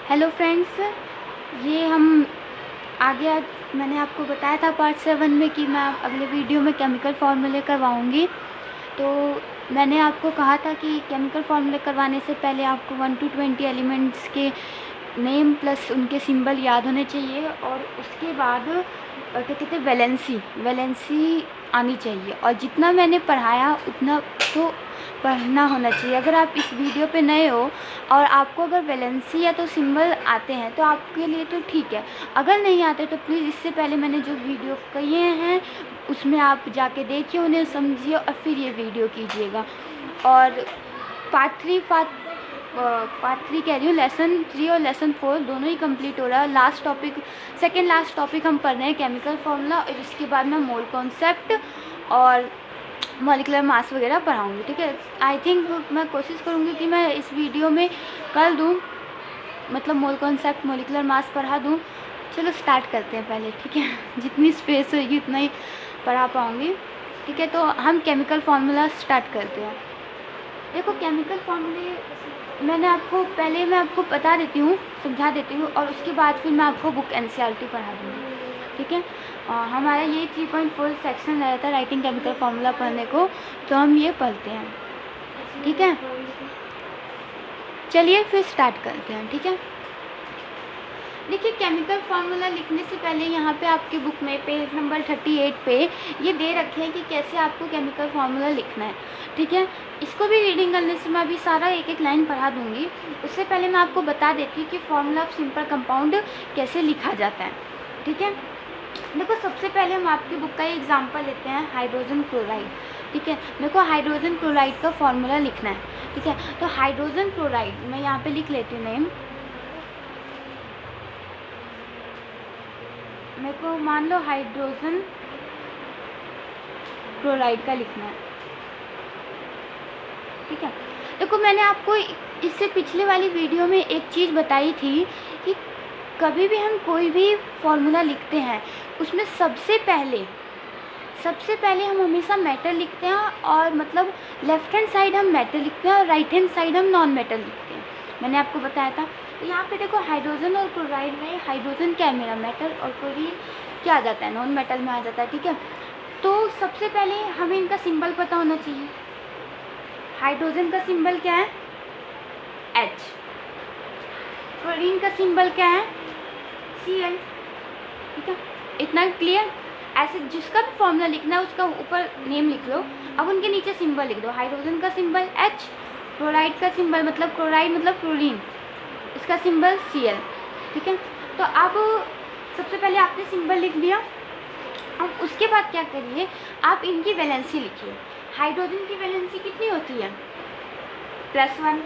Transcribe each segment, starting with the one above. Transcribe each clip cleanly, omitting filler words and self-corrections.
Hello friends, ये हम आगे आज मैंने आपको बताया था पार्ट 7 में कि मैं अगले वीडियो में केमिकल फार्मूले करवाऊँगी। तो मैंने आपको कहा था कि केमिकल फार्मूले करवाने से पहले आपको 1 to 20 एलिमेंट्स के नेम प्लस उनके सिंबल याद होने चाहिए और उसके बाद क्या कहते हैं वैलेंसी आनी चाहिए। और जितना मैंने पढ़ाया उतना तो पढ़ना होना चाहिए। अगर आप इस वीडियो पे नए हो और आपको अगर वैलेंसी या तो सिंबल आते हैं तो आपके लिए तो ठीक है, अगर नहीं आते तो प्लीज़ इससे पहले मैंने जो वीडियो किए हैं उसमें आप जाके देखिए, उन्हें समझिए और फिर ये वीडियो कीजिएगा। और पार्ट 3 कह रही हूँ, लेसन 3 और लेसन 4 दोनों ही कंप्लीट हो रहा है। Last topic, second last topic हम पढ़ रहे हैं केमिकल फार्मूला, और इसके बाद मैं मोल कॉन्सेप्ट और मॉलिक्यूलर मास वगैरह पढ़ाऊँगी। ठीक है, आई थिंक मैं कोशिश करूँगी कि मैं इस वीडियो में कर दूँ, मतलब मोल कॉन्सेप्ट मॉलिक्यूलर मास पढ़ा दूँ। चलो स्टार्ट करते हैं पहले, ठीक है। जितनी स्पेस होगी उतना ही पढ़ा पाऊँगी। ठीक है, तो हम केमिकल फार्मूला स्टार्ट करते हैं। देखो, केमिकल फार्मूले मैं आपको बता देती हूँ, समझा देती हूँ, और उसके बाद फिर मैं आपको बुक एनसीईआरटी पढ़ा दूँगी। ठीक है, हमारा ये 3.4 सेक्शन रहा था राइटिंग केमिकल फार्मूला पढ़ने को, तो हम ये पढ़ते हैं। ठीक है, चलिए फिर स्टार्ट करते हैं। ठीक है, देखिए, केमिकल फार्मूला लिखने से पहले यहाँ पे आपकी बुक में पेज नंबर 38 पे ये दे रखे हैं कि कैसे आपको केमिकल फार्मूला लिखना है। ठीक है, इसको भी रीडिंग करने से मैं अभी सारा एक एक लाइन पढ़ा दूँगी। उससे पहले मैं आपको बता देती हूँ कि फार्मूला ऑफ सिंपल कंपाउंड कैसे लिखा जाता है। ठीक है, देखो, सबसे पहले हम आपकी बुक का एग्जाम्पल लेते हैं, हाइड्रोजन क्लोराइड। ठीक है, मेरे को हाइड्रोजन क्लोराइड का फार्मूला लिखना है। ठीक है, तो हाइड्रोजन क्लोराइड मैं यहाँ पे लिख लेती हूँ नेम। मेरे को मान लो हाइड्रोजन क्लोराइड का लिखना है। ठीक है, देखो, मैंने आपको इससे पिछले वाली वीडियो में एक चीज़ बताई थी कि कभी भी हम कोई भी फार्मूला लिखते हैं उसमें सबसे पहले हम हमेशा मेटल लिखते हैं, और मतलब लेफ्ट हैंड साइड हम मेटल लिखते हैं और राइट हैंड साइड हम नॉन मेटल लिखते हैं। मैंने आपको बताया था। तो यहाँ पे देखो, हाइड्रोजन और क्लोराइड में हाइड्रोजन क्या है मेरा, मेटल, और क्लोरीन क्या आ जाता है, नॉन मेटल में आ जाता है। ठीक है, तो सबसे पहले हमें इनका सिंबल पता होना चाहिए। हाइड्रोजन का सिंबल क्या है, H। क्लोरीन का सिंबल क्या है, Cl। ठीक है, इतना क्लियर। ऐसे जिसका भी फॉर्मूला लिखना है उसका ऊपर नेम लिख लो, अब उनके नीचे सिंबल लिख दो। हाइड्रोजन का सिंबल H, क्लोराइड का सिंबल मतलब क्लोराइड मतलब क्लोरीन, इसका सिंबल Cl। ठीक है, तो अब सबसे पहले आपने सिंबल लिख दिया। अब उसके बाद क्या करिए, आप इनकी वैलेंसी लिखिए। हाइड्रोजन की वैलेंसी कितनी होती है, +1।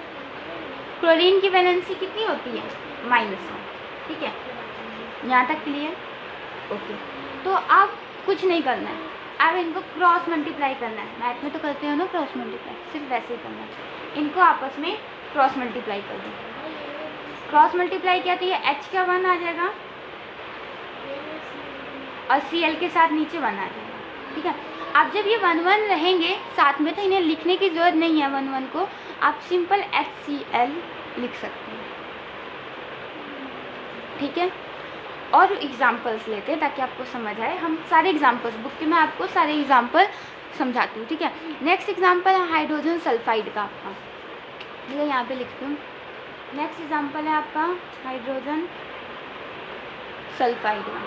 क्लोरीन की वैलेंसी कितनी होती है, -1। ठीक है, यहाँ तक क्लियर, ओके। तो अब कुछ नहीं करना है, अब इनको क्रॉस मल्टीप्लाई करना है। मैथ में तो करते हो ना क्रॉस मल्टीप्लाई, सिर्फ वैसे ही करना है। इनको आपस में क्रॉस मल्टीप्लाई कर दो। क्रॉस मल्टीप्लाई क्या, तो ये H का 1 आ जाएगा और Cl के साथ नीचे 1 आ जाएगा। ठीक है, अब जब ये 1 1 रहेंगे साथ में तो इन्हें लिखने की ज़रूरत नहीं है 1 1 को, आप सिंपल HCl लिख सकते हैं। ठीक है, और एग्जाम्पल्स लेते हैं ताकि आपको समझ आए। हम सारे एग्जाम्पल्स बुक के, मैं आपको सारे एग्जाम्पल समझाती हूँ। ठीक है, नेक्स्ट एग्जाम्पल है हाइड्रोजन सल्फाइड का आपका, ठीक है, यहाँ पे लिखती हूँ। नेक्स्ट एग्जाम्पल है आपका हाइड्रोजन सल्फाइड का।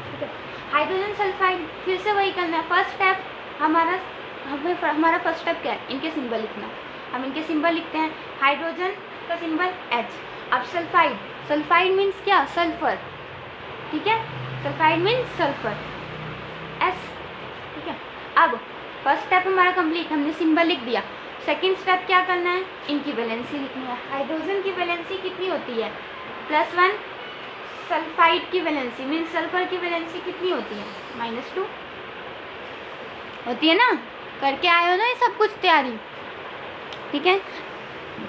ठीक है, हाइड्रोजन सल्फाइड फिर से वही करना है। फर्स्ट स्टेप हमारा फर्स्ट स्टेप क्या है, इनके सिंबल लिखना। हम इनके सिंबल लिखते हैं। हाइड्रोजन का सिंबल H। अब सल्फाइड मीन्स क्या, सल्फर। ठीक है, सल्फाइड मीन्स सल्फर, S। ठीक है, अब फर्स्ट स्टेप हमारा कंप्लीट, हमने सिंबल लिख दिया। सेकेंड स्टेप क्या करना है, इनकी वैलेंसी लिखनी है। हाइड्रोजन की वैलेंसी कितनी होती है, +1। सल्फाइड की वैलेंसी मीन्स सल्फर की वैलेंसी कितनी होती है, -2 होती है ना। करके आए हो ना ये सब कुछ तैयारी। ठीक है,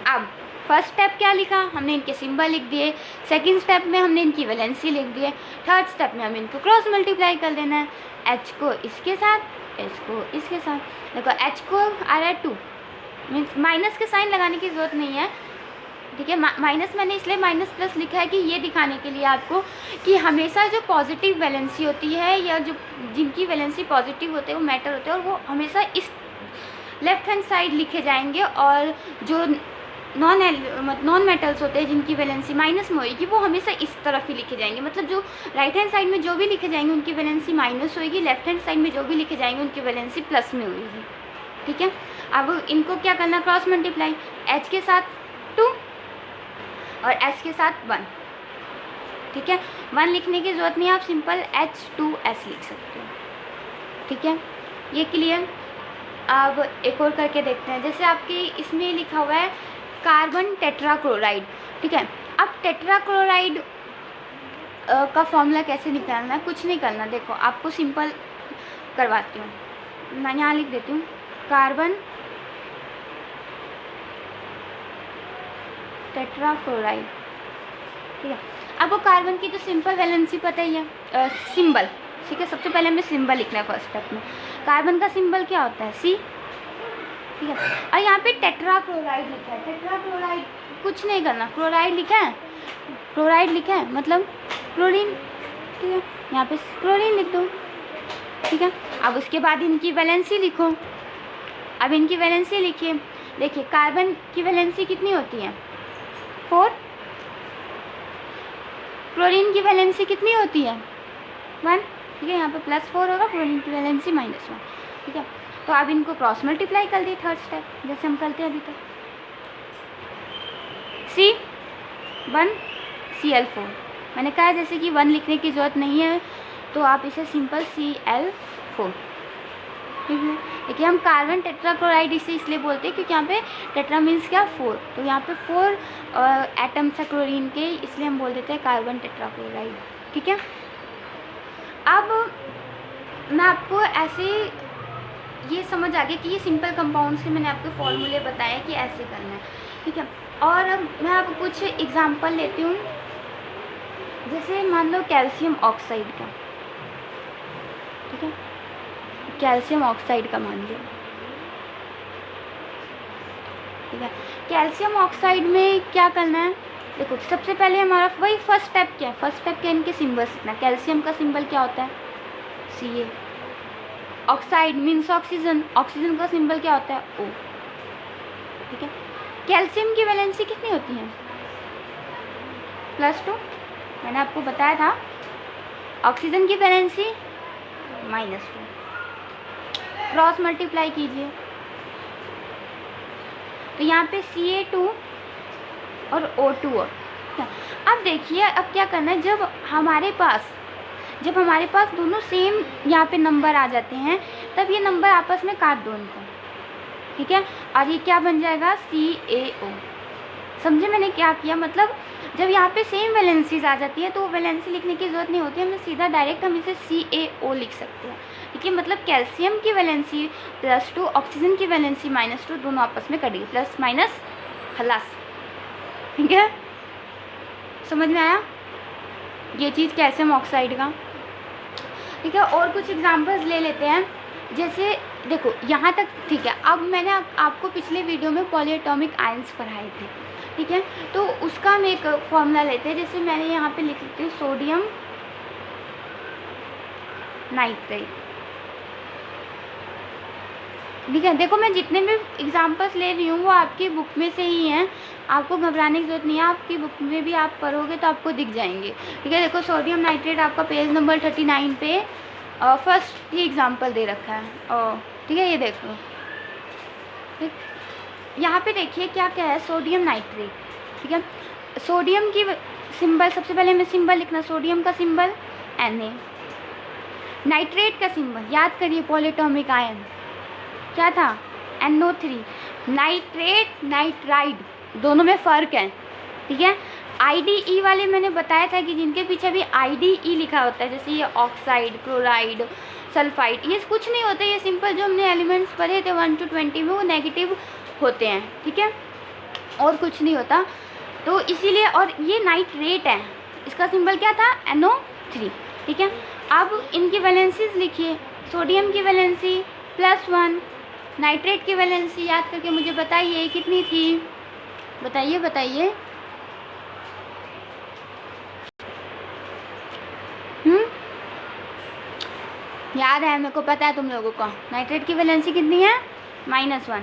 अब फर्स्ट स्टेप क्या लिखा, हमने इनके सिंबल लिख दिए। सेकंड स्टेप में हमने इनकी वैलेंसी लिख दिए। थर्ड स्टेप में हमें इनको क्रॉस मल्टीप्लाई कर देना है। H को इसके साथ, S को इसके साथ। देखो, H को आ रहा है 2, मीन्स माइनस के साइन लगाने की ज़रूरत नहीं है, ठीक है। माइनस मैंने इसलिए माइनस प्लस लिखा है कि ये दिखाने के लिए आपको कि हमेशा जो पॉजिटिव वैलेंसी होती है या जो जिनकी वैलेंसी पॉजिटिव होते हैं वो मेटल होते हैं, और वो हमेशा इस लेफ्ट हैंड साइड लिखे जाएंगे, और जो नॉन मेटल्स होते हैं जिनकी वैलेंसी माइनस में होएगी वो हमेशा इस तरफ ही लिखे जाएंगे। मतलब जो राइट हैंड साइड में जो भी लिखे जाएंगे उनकी वैलेंसी माइनस होएगी, लेफ्ट हैंड साइड में जो भी लिखे जाएंगे उनकी वैलेंसी प्लस में होएगी। ठीक है। अब इनको क्या करना, क्रॉस मल्टीप्लाई, H के साथ 2 और S के साथ 1। ठीक है। 1 लिखने की ज़रूरत नहीं है, आप सिंपल H2S लिख सकते हो। ठीक है, ये क्लियर। अब एक और करके देखते हैं। जैसे आपके इसमें लिखा हुआ है कार्बन टेट्राक्लोराइड। ठीक है। अब टेट्राक्लोराइड का फॉर्मूला कैसे निकालना है, कुछ नहीं करना। देखो आपको सिंपल करवाती हूँ, मैं यहाँ लिख देती हूँ कार्बन टेट्राक्लोराइड। ठीक है। आपको कार्बन की तो सिंपल वैलेंसी पता ही है, सिंबल। ठीक है, सबसे पहले हमें सिंबल लिखना है फर्स्ट स्टेप में। कार्बन का सिंबल क्या होता है, C। ठीक है। और यहाँ पे टेट्राक्लोराइड लिखा है, टेट्राक्लोराइड कुछ नहीं करना, क्लोराइड लिखा है, क्लोराइड लिखा है मतलब क्लोरीन। ठीक है, यहाँ पे क्लोरीन लिख दो। ठीक है। अब उसके बाद इनकी वैलेंसी लिखो। अब इनकी वैलेंसी लिखिए। देखिए कार्बन की वैलेंसी कितनी होती है, 4। क्लोरीन की वैलेंसी कितनी होती है, 1। ठीक है, यहाँ पे +4 होगा, क्लोरीन की वैलेंसी -1। ठीक है। तो अब इनको क्रॉस मल्टीप्लाई कर दिए, थर्ड स्टेप जैसे हम करते हैं अभी तक। C1Cl4। मैंने कहा जैसे कि 1 लिखने की ज़रूरत नहीं है, तो आप इसे सिंपल Cl4। ठीक है। देखिए हम कार्बन टेट्राक्लोराइड इसे इसलिए बोलते हैं क्योंकि यहाँ पे टेट्रा मीन्स क्या, 4, तो यहाँ पे 4 एटम्स है क्लोरीन के, इसलिए हम बोल देते हैं कार्बन टेट्राक्लोराइड। ठीक है। अब मैं आपको ऐसे ये समझ आ गया कि ये सिंपल कंपाउंड्स के मैंने आपको फॉर्मूले बताए कि ऐसे करना है। ठीक है। और अब मैं आपको कुछ एग्जांपल लेती हूँ। जैसे मान लो कैल्शियम ऑक्साइड का। ठीक है, कैल्शियम ऑक्साइड का मान लिया। ठीक है। कैल्शियम ऑक्साइड में क्या करना है, देखो सबसे पहले हमारा वही फर्स्ट स्टेप क्या है, फर्स्ट स्टेप क्या, इनके सिंबल्स लिखना। कैल्शियम का सिंबल क्या होता है, Ca। Oxide means oxygen, oxygen का सिंबल क्या होता है, O। ठीक है। कैल्शियम की वैलेंसी कितनी होती है, +2। मैंने आपको बताया था। ऑक्सीजन की वैलेंसी -2। क्रॉस मल्टीप्लाई कीजिए, तो यहाँ पे Ca2 और O2 और। अब देखिए अब क्या करना है, जब हमारे पास दोनों सेम यहाँ पे नंबर आ जाते हैं, तब ये नंबर आपस में काट दो इनको। ठीक है। और ये क्या बन जाएगा, CaO। समझे मैंने क्या किया, मतलब जब यहाँ पे सेम वैलेंसीज आ जाती है तो वैलेंसी लिखने की ज़रूरत नहीं होती, हमें सीधा डायरेक्ट हम इसे CaO लिख सकते हैं। ठीक है। मतलब कैल्शियम की वैलेंसी +2, ऑक्सीजन की वैलेंसी -2, दोनों आपस में कटेगी, प्लस माइनस खलास। ठीक है, समझ में आया ये चीज़ कैल्शियम ऑक्साइड का। ठीक है। और कुछ एग्जांपल्स ले लेते हैं। जैसे देखो यहाँ तक ठीक है। अब मैंने आपको पिछले वीडियो में पॉलीएटॉमिक आयंस पढ़ाए थे। ठीक है, तो उसका हम एक फॉर्मूला लेते हैं। जैसे मैंने यहाँ पे लिख लेती हूँ सोडियम नाइट्रेट। ठीक है। देखो मैं जितने भी एग्जांपल्स ले रही हूँ वो आपकी बुक में से ही हैं, आपको घबराने की जरूरत नहीं है, आपकी बुक में भी आप पढ़ोगे तो आपको दिख जाएंगे। ठीक है। देखो सोडियम नाइट्रेट आपका पेज नंबर 39 पे फर्स्ट ही एग्जांपल दे रखा है। ठीक है, ये देखो। ठीक, यहाँ पे देखिए क्या क्या है, सोडियम नाइट्रेट। ठीक है। सोडियम की सिंबल, सबसे पहले हमें सिंबल लिखना, सोडियम का सिंबल Na। नाइट्रेट का सिंबल याद करिए, पॉलीएटॉमिक आयन क्या था, NO3। नाइट्रेट नाइट्राइड दोनों में फ़र्क है। ठीक है। IDE वाले मैंने बताया था कि जिनके पीछे भी IDE लिखा होता है, जैसे ये ऑक्साइड, क्लोराइड, सल्फाइड, ये कुछ नहीं होता, ये सिंपल जो हमने एलिमेंट्स पढ़े थे 1 to 20 में वो नेगेटिव होते हैं। ठीक है, और कुछ नहीं होता, तो इसीलिए। और ये नाइट्रेट है, इसका सिंबल क्या था, NO3। ठीक है। अब इनकी वैलेंसीज लिखिए, सोडियम की वैलेंसी +1, नाइट्रेट की वैलेंसी याद करके मुझे बताइए कितनी थी, बताइए बताइए। याद है, मेरे को पता है तुम लोगों को नाइट्रेट की वैलेंसी कितनी है, -1।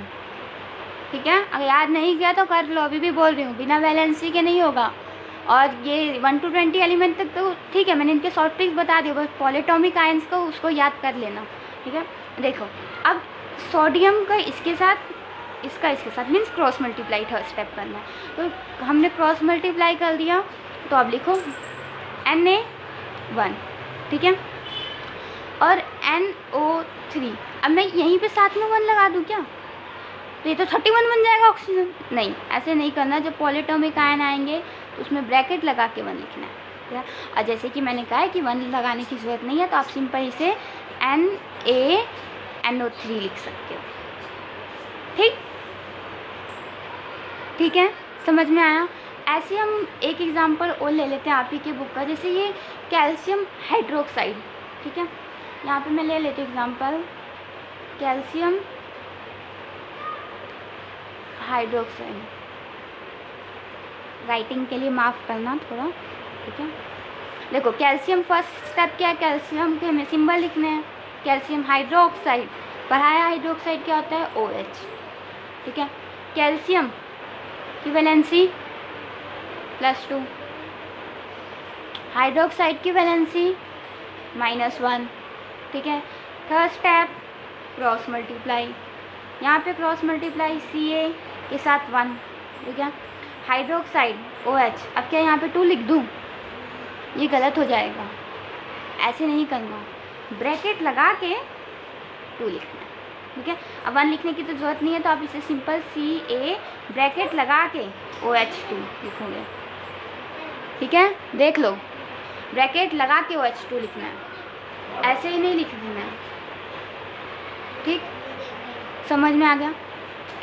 ठीक है, अगर याद नहीं किया तो कर लो, अभी भी बोल रही हूँ, बिना वैलेंसी के नहीं होगा। और ये 1 to 20 एलिमेंट तक तो ठीक है, मैंने इनके शॉर्ट ट्रिक्स बता दी, बस पॉलीटॉमिक आयंस को उसको याद कर लेना। ठीक है, देखो अब सोडियम का इसके साथ, इसका इसके साथ, means cross multiply third step करना है। तो हमने क्रॉस मल्टीप्लाई कर दिया, तो अब लिखो Na1। ठीक है, और NO3। अब मैं यहीं पे साथ में 1 लगा दूँ क्या, तो ये तो 31 बन जाएगा ऑक्सीजन। नहीं, ऐसे नहीं करना। जब पॉलीटॉमिक आयन आएंगे तो उसमें ब्रैकेट लगा के 1 लिखना है। ठीक है, और जैसे कि मैंने कहा है कि 1 लगाने की ज़रूरत नहीं है, तो आप सिंपल इसे NaNO3 लिख सकते हो। ठीक, ठीक है, समझ में आया। ऐसे हम एक एग्जांपल और ले लेते हैं आप ही के बुक का, जैसे ये कैल्शियम हाइड्रोक्साइड। ठीक है, यहाँ पे मैं ले लेती हूँ एग्जांपल कैल्शियम हाइड्रोक्साइड। राइटिंग के लिए माफ़ करना थोड़ा। ठीक है, देखो कैल्शियम फर्स्ट स्टेप क्या है, कैल्शियम के हमें सिंबल लिखने हैं। कैल्शियम हाइड्रोक्साइड, पढ़ाया हाइड्रोक्साइड क्या होता है, OH। ठीक है, कैल्शियम की वैलेंसी +2, हाइड्रोक्साइड की वैलेंसी -1। ठीक है, थर्ड स्टेप क्रॉस मल्टीप्लाई, यहाँ पे क्रॉस मल्टीप्लाई Ca के साथ 1। ठीक है, हाइड्रोक्साइड OH। अब क्या यहाँ पे 2 लिख दूँ, ये गलत हो जाएगा, ऐसे नहीं करना, ब्रैकेट लगा के 2 लिखना है। ठीक है, अब 1 लिखने की तो ज़रूरत नहीं है, तो आप इसे सिंपल Ca ब्रैकेट लगा के OH2 लिखोगे। ठीक है, देख लो, ब्रैकेट लगा के OH2 लिखना है, ऐसे ही नहीं लिख देना है। ठीक, समझ में आ गया।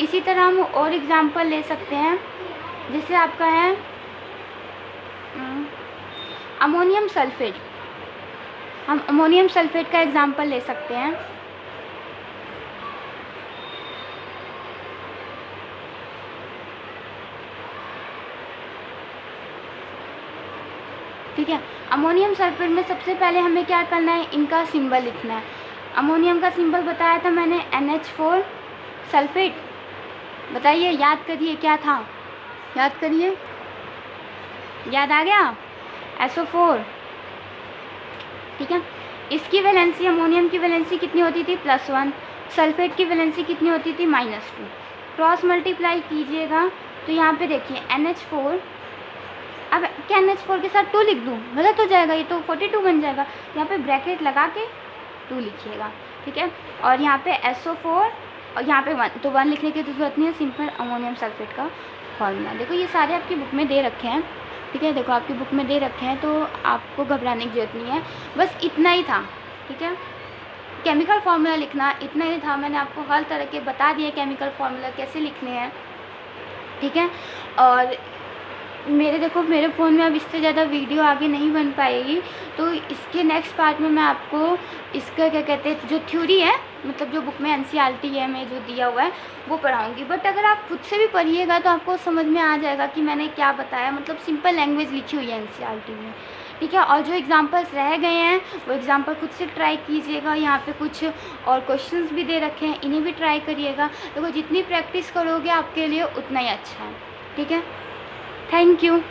इसी तरह हम और एग्जांपल ले सकते हैं, जैसे आपका है अमोनियम सल्फेट। हम अमोनियम सल्फेट का एग्जांपल ले सकते हैं। ठीक है, अमोनियम सल्फेट में सबसे पहले हमें क्या करना है, इनका सिंबल लिखना है। अमोनियम का सिंबल बताया था मैंने NH4 सल्फेट। बताइए, याद करिए क्या था, याद करिए, याद आ गया, SO4। ठीक है, इसकी वैलेंसी, अमोनियम की वैलेंसी कितनी होती थी, +1। सल्फेट की वैलेंसी कितनी होती थी, -2। क्रॉस मल्टीप्लाई कीजिएगा तो यहाँ पे देखिए NH4, अब क्या NH4 के साथ 2 लिख दूँ, गलत हो जाएगा, ये तो 42 बन जाएगा। यहाँ पे ब्रैकेट लगा के 2 लिखिएगा। ठीक है, और यहाँ पे SO4 और यहाँ पे 1, तो 1 लिखने की तो जरूरत नहीं है, सिंपल अमोनियम सल्फेट का फॉर्मूला। देखो ये सारे आपकी बुक में दे रखे हैं। ठीक है, देखो आपकी बुक में दे रखे हैं, तो आपको घबराने की जरूरत नहीं है, बस इतना ही था। ठीक है, केमिकल फार्मूला लिखना इतना ही था, मैंने आपको हर तरह के बता दिए केमिकल फार्मूला कैसे लिखने हैं। ठीक है, और देखो मेरे फ़ोन में अब इससे ज़्यादा वीडियो आगे नहीं बन पाएगी, तो इसके नेक्स्ट पार्ट में मैं आपको इसका क्या कहते हैं, जो थ्योरी है, मतलब जो बुक में NCERT है में जो दिया हुआ है वो पढ़ाऊँगी। बट अगर आप खुद से भी पढ़िएगा तो आपको समझ में आ जाएगा कि मैंने क्या बताया, मतलब सिंपल लैंग्वेज लिखी हुई है NCERT में। ठीक है, और जो एग्जांपल्स रह गए हैं वो एग्जांपल खुद से ट्राई कीजिएगा। यहाँ पे कुछ और क्वेश्चंस भी दे रखे हैं, इन्हें भी ट्राई करिएगा। देखो जितनी प्रैक्टिस करोगे आपके लिए उतना ही अच्छा है। ठीक है, थैंक यू।